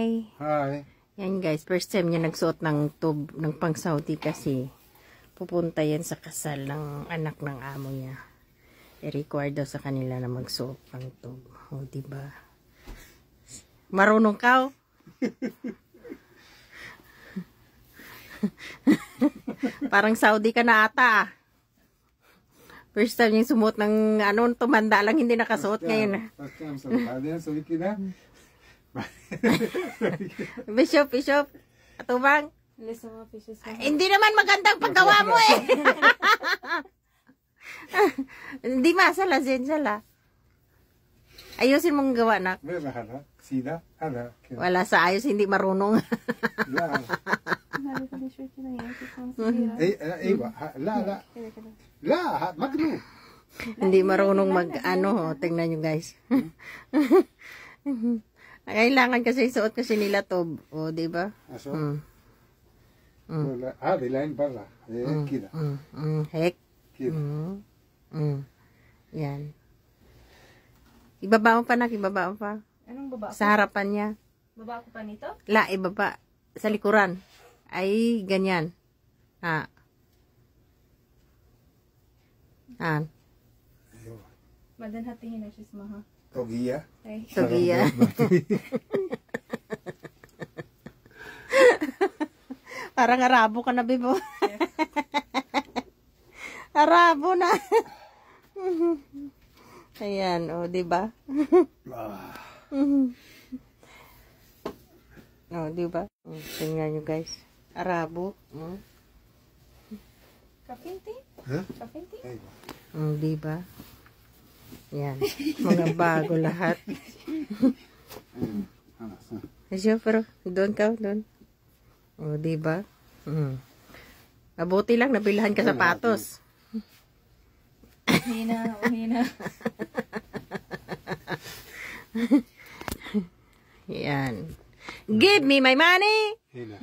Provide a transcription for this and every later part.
Hi! Hi. Yan guys, first time niya nagsuot ng tube ng pang Saudi kasi pupunta yan sa kasal ng anak ng amo niya. I-require daw sa kanila na magsuot ng tube. O, diba? Marunong ka? Parang Saudi ka na ata ah. First time yung sumuot ng ano, tumanda lang hindi nakasuot ngayon. First time, so kaya so na. Bishop, atubang. Hindi naman magandang paggawa mo eh. Hindi masala, sala. Ayusin mong gawa na. Sida, wala sa ayos, hindi marunong. La, magno. Hindi marunong mag-ano, tingnan nyo guys. Kailangan kasi suot kasi nila to, o di ba? Aso. De line para. Kida. Hek. Yan. Ibaba mo pa nak, ibaba mo pa. Anong baba? Sa harapan niya. Baba ko pa nito? La, ibaba. Sa likuran. Ay, ganyan. Ah. Madan hatingin na siya sa maha. Togiya. Ay. Togiya. Parang Arabo ka na, Bibo. Arabo na. Ayan, o, diba? O, diba? Tingnan nyo, guys. Arabo. Kapinti? Kapinti? Diba? Yan. Mga bago lahat. Pero, doon ka, doon. O, diba? Mabuti lang, nabilhan ka sapatos. Hina. Yan. Give me my money! Hina.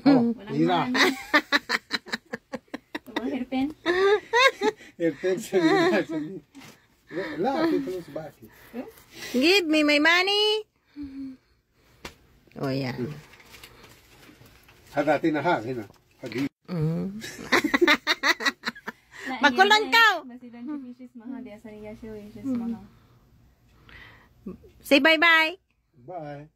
Oh, hina. Hairpin? Hairpin sa hina. La, people sa baki. Give me my money! O, yan. Hadati na ha, hina. Hagi. Magkulan ka! Basilan siya fishes maha. Di asa niya siya wishes maha. Say bye-bye! Bye.